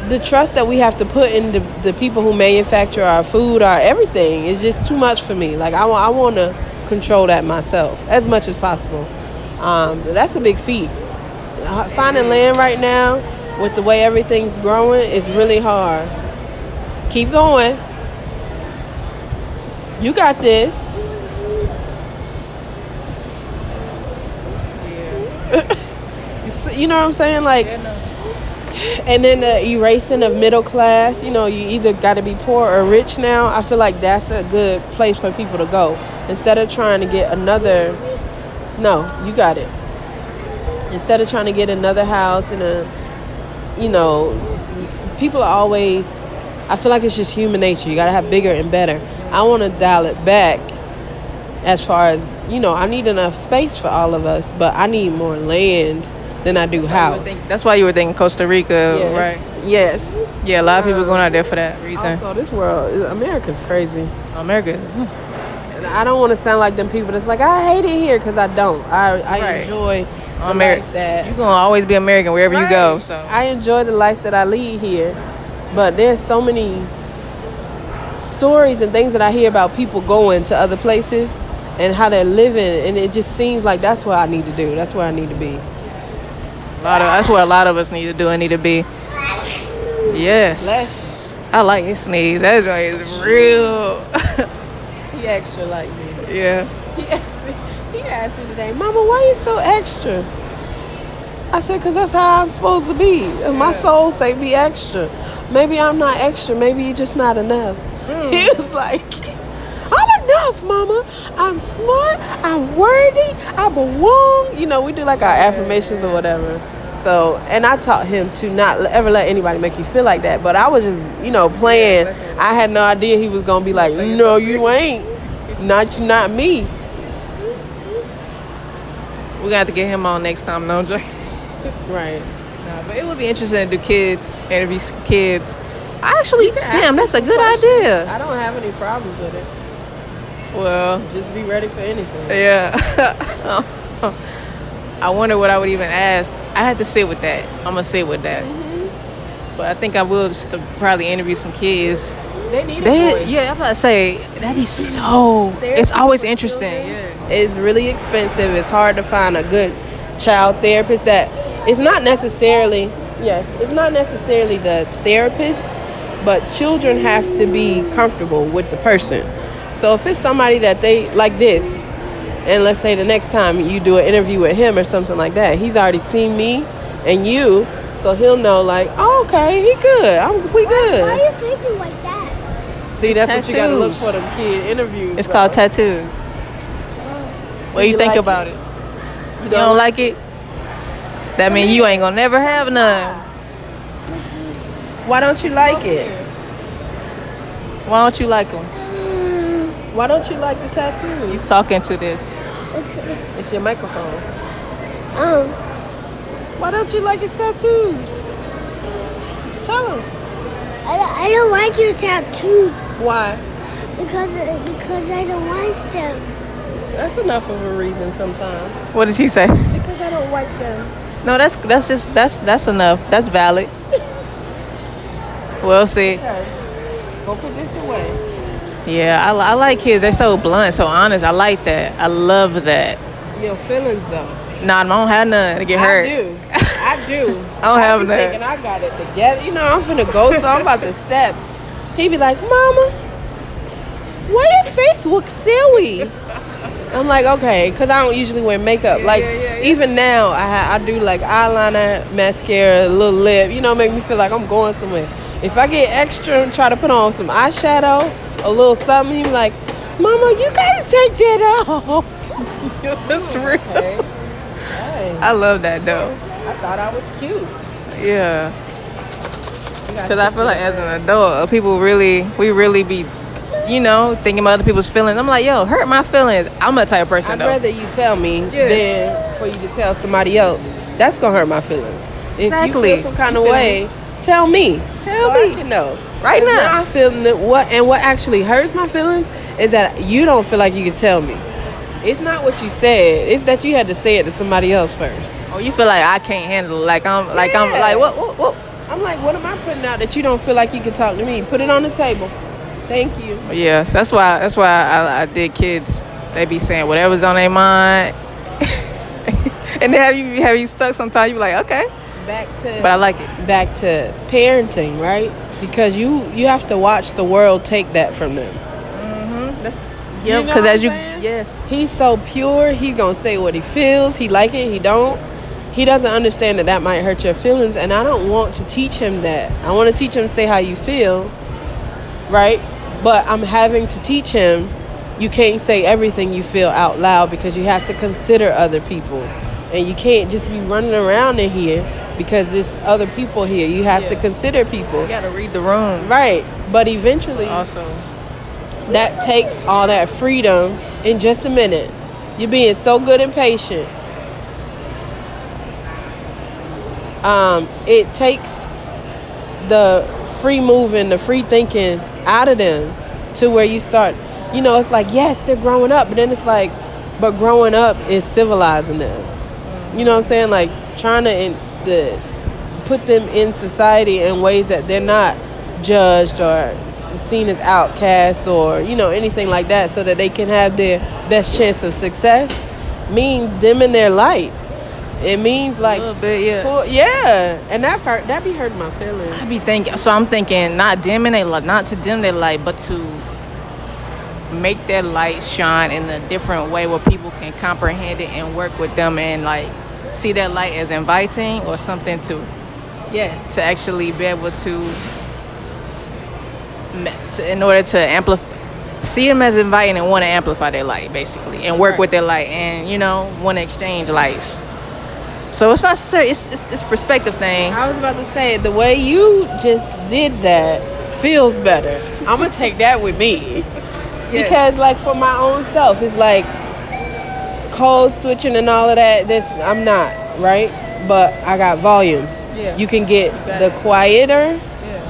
The trust that we have to put in the people who manufacture our food, our everything, is just too much for me. I want to control that myself as much as possible. That's a big feat. Finding land right now with the way everything's growing is really hard. Keep going. You got this. Yeah. You know what I'm saying? And then the erasing of middle class, you either got to be poor or rich now. I feel like that's a good place for people to go. Instead of trying to get another, no, you got it. Instead of trying to get another house and people are always, I feel like it's just human nature. You got to have bigger and better. I want to dial it back as far as, I need enough space for all of us, but I need more land than I do house. That's why you were thinking Costa Rica, Yes. right? Yes. Yeah, a lot of people going out there for that reason. Also, this world, America's crazy. America. And I don't want to sound like them people that's like, I hate it here, because I don't. I enjoy the life that... You're going to always be American wherever you go. So I enjoy the life that I lead here. But there's so many stories and things that I hear about people going to other places and how they're living, and it just seems like that's what I need to do. That's where I need to be. That's what a lot of us need to do and need to be. Yes. I like his sneeze. That joint is real. He extra like me. Yeah. He asked me today, Mama, why you so extra? I said, because that's how I'm supposed to be. And my soul say be extra. Maybe I'm not extra. Maybe you're just not enough. He was like, I'm enough, Mama. I'm smart. I'm worthy. I belong. You know, we do like our affirmations or whatever. So, and I taught him to not ever let anybody make you feel like that. But I was just, playing. I had no idea he was going to be like, no, you ain't. Not me. We're going to have to get him on next time, no, Jay? Right. But it would be interesting to do interview kids. Damn, that's a good idea. I don't have any problems with it. Well, just be ready for anything. Yeah. I wonder what I would even ask. I had to sit with that. I'm going to sit with that. Mm-hmm. But I think I will just probably interview some kids. They need a voice. Yeah, I'm about to say, that'd be so... It's always interesting. Yeah. It's really expensive. It's hard to find a good child therapist that... It's not necessarily the therapist, but children have to be comfortable with the person. So if it's somebody that they like this, and let's say the next time you do an interview with him or something like that, he's already seen me and you, so he'll know like, oh, okay, he good. We good. Why are you facing like that? See, that's what you got to look for, them kid interviews. It's called tattoos. What do you think about it? You don't like it? That means you ain't gonna never have none. Why don't you like it? Why don't you like them? Why don't you like the tattoos? You talking to this? It's your microphone. Why don't you like his tattoos? Tell him. I don't like your tattoos. Why? Because I don't like them. That's enough of a reason sometimes. What did he say? Because I don't like them. No, that's enough. That's valid. Well, see. Okay. Go put this away. Yeah, I like kids. They're so blunt, so honest. I like that. I love that. Your feelings, though. Nah, I don't have none to get hurt. I do. I don't have that. Thinking I got it together. I'm finna go, so I'm about to step. He be like, Mama, why your face look silly? I'm like, okay, because I don't usually wear makeup. Even now, I do like eyeliner, mascara, a little lip, make me feel like I'm going somewhere. If I get extra and try to put on some eyeshadow, a little something, he be like, Mama, you gotta take that off. That's real. Okay. Hey. I love that though. I thought I was cute. Yeah. Because I feel like as an adult, we really be, thinking about other people's feelings. I'm like, yo, hurt my feelings. I'm that type of person though. I'd rather you tell me than for you to tell somebody else. That's gonna hurt my feelings. Exactly. If you feel some kind of way, tell me. So I can know. Right now. I'm feeling it. What actually hurts my feelings is that you don't feel like you can tell me. It's not what you said. It's that you had to say it to somebody else first. Oh, you feel like I can't handle it. I'm like what? I'm like, what am I putting out that you don't feel like you can talk to me? Put it on the table. Thank you. Yes, that's why I did kids. They be saying whatever's on their mind. And then have you stuck sometimes you be like, okay. But I like it. Back to parenting, right? Because you have to watch the world take that from them. Yep, because yes. He's so pure, he's going to say what he feels. He like it, he don't. He doesn't understand that might hurt your feelings, and I don't want to teach him that. I want to teach him say how you feel, right? But I'm having to teach him you can't say everything you feel out loud because you have to consider other people. And you can't just be running around in here because there's other people here. You have to consider people. You got to read the room. Right. But eventually, also, that takes all that freedom in just a minute. You're being so good and patient. it takes the free moving, the free thinking out of them to where you start, it's like, yes, they're growing up, but then it's like, but growing up is civilizing them. You know what I'm saying? Like trying to put them in society in ways that they're not judged or seen as outcast or, anything like that, so that they can have their best chance of success, means dimming their light. It means like a little bit, yeah. Yeah, and that be hurting my feelings. I'm thinking not dimming their light, not to dim their light, but to make their light shine in a different way where people can comprehend it and work with them and like see that light as inviting or something to actually be able to in order to amplify, see them as inviting and want to amplify their light basically and work with their light and want to exchange lights. So it's not it's perspective thing. I was about to say, the way you just did that feels better. I'm gonna take that with me. Because like for my own self, it's like code switching and all of that. I'm not, right? But I got volumes. Yeah. You can get the quieter,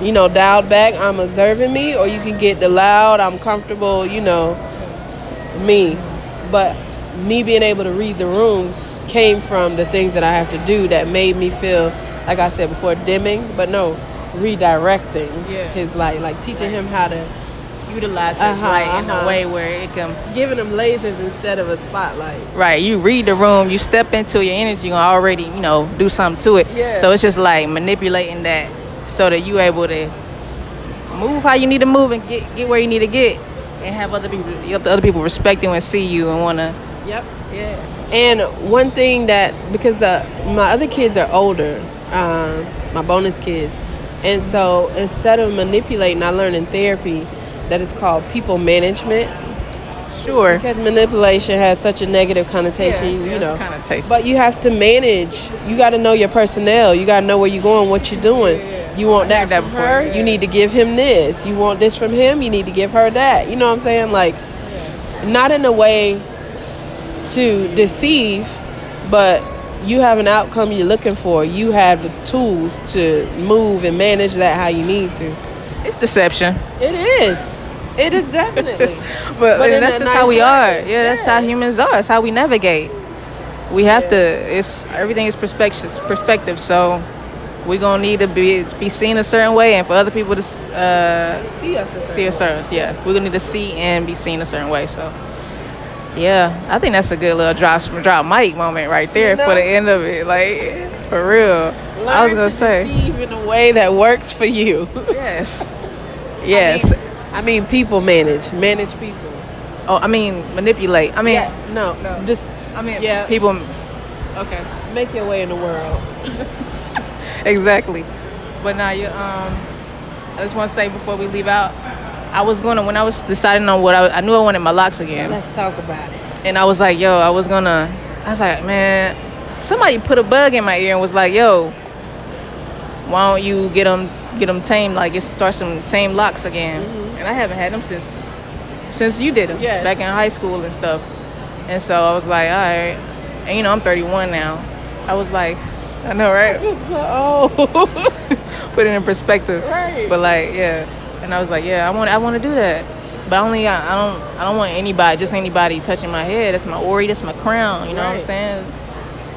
dialed back, I'm observing me, or you can get the loud, I'm comfortable, me. But me being able to read the room came from the things that I have to do that made me feel, like I said before, dimming, but no, redirecting his light, like teaching him how to utilize his light in a way where it can, giving them lasers instead of a spotlight. Right, you read the room, you step into your energy, you already do something to it. So it's just like manipulating that so that you able to move how you need to move and get where you need to get and have other people respect you and see you and want to. And one thing that, because my other kids are older, my bonus kids, and so instead of manipulating, I learned in therapy that it's called people management. Sure. Because manipulation has such a negative connotation, connotation. But you have to manage. You got to know your personnel. You got to know where you're going, what you're doing. You want that from her, you need to give him this. You want this from him, you need to give her that. You know what I'm saying? Like, not in a way to deceive, but you have an outcome you're looking for. You have the tools to move and manage that how you need to. It's deception. It is. It is definitely. but that's just how we are. Yeah, that's how humans are. That's how we navigate. We have to. Everything is perspective. So we're gonna need to be seen a certain way, and for other people to see us a certain way. Yeah, we're gonna need to see and be seen a certain way. So. Yeah, I think that's a good little drop mic moment right there for the end of it. Like, for real. I was gonna say, deceive in a way that works for you. Yes. I mean people manage people. Oh, I mean manipulate. I mean no, just people. Okay, make your way in the world. Exactly. But now I just want to say before we leave out. When I was deciding on what I knew I wanted my locks again. Let's talk about it. And I was like, I was like, man, somebody put a bug in my ear and was like, yo, why don't you get them tamed, like start some tame locks again. Mm-hmm. And I haven't had them since you did them, back in high school and stuff. And so I was like, all right. And I'm 31 now. I was like, I know, right? So put it in perspective. Right. But like, and I was like, I want to do that, but I don't want anybody touching my head. That's my Ori, that's my crown. You know what I'm saying?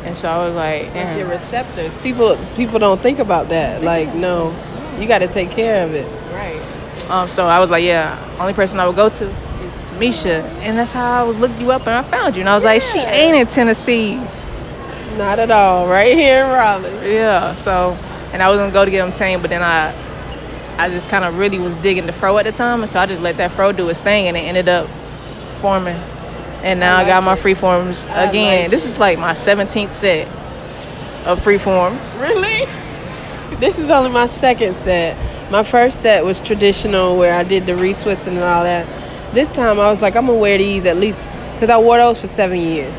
And so I was like, damn. Your receptors. People don't think about that. Like, no, you got to take care of it. Right. So I was like, only person I would go to is Timesha, and that's how I was looking you up, and I found you, and I was like, she ain't in Tennessee. Not at all. Right here in Raleigh. Yeah. So, and I was gonna go to get them tamed, but then I just kind of really was digging the fro at the time, and so I just let that fro do its thing, and it ended up forming. And now I got my freeforms again. This is like my 17th set of freeforms. Really? This is only my second set. My first set was traditional, where I did the retwisting and all that. This time I was like, I'm gonna wear these at least, because I wore those for 7 years,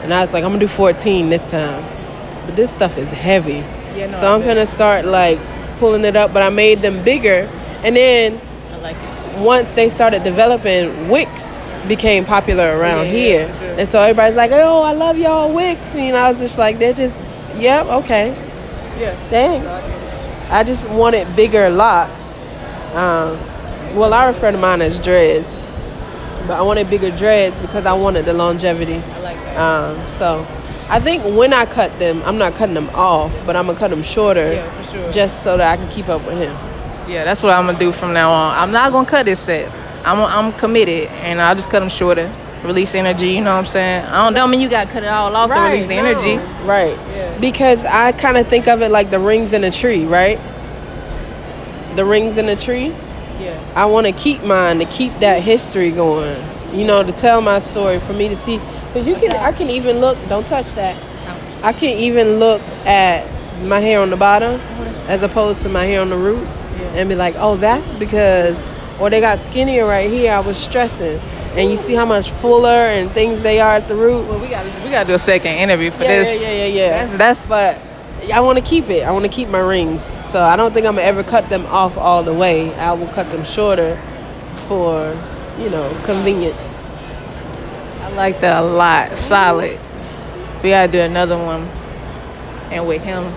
and I was like, I'm gonna do 14 this time. But this stuff is heavy, so I'm gonna start like pulling it up, but I made them bigger, and then I like it. Once they started developing, wicks became popular around here, sure. And so everybody's like, oh, I love y'all wicks, and I was just like, they're just okay. Yeah. Thanks. I just wanted bigger locks. Well, I refer to mine as dreads, but I wanted bigger dreads because I wanted the longevity. I like that. So I think when I cut them, I'm not cutting them off, but I'm gonna cut them shorter, Yeah, for sure. just so that I can keep up with him. Yeah, that's what I'm gonna do from now on. I'm not gonna cut this set. I'm committed, and I'll just cut them shorter. Release energy, you know what I'm saying? I don't mean you gotta cut it all off to release the energy. Right. Yeah. Because I kind of think of it like the rings in a tree, right? The rings in a tree. Yeah. I want to keep mine to keep that history going. You know, to tell my story for me to see. Because I can even look. Don't touch that. I can even look at my hair on the bottom as opposed to my hair on the roots, and be like, oh, that's because, or they got skinnier right here. I was stressing. And you see how much fuller and things they are at the root. Well, we gotta do a second interview for this. Yeah. That's But I want to keep it. I want to keep my rings. So I don't think I'm gonna ever cut them off all the way. I will cut them shorter for, convenience. I like that a lot. Solid. We gotta do another one, and with him,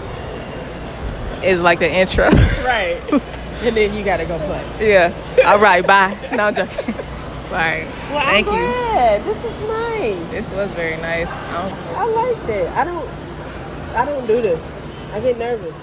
it's like the intro. Right. And then you gotta go play. Yeah. All right. Bye. No, I'm joking. Bye. Well, Thank I'm you. glad. This is nice. This was very nice. I liked it. I don't do this. I get nervous.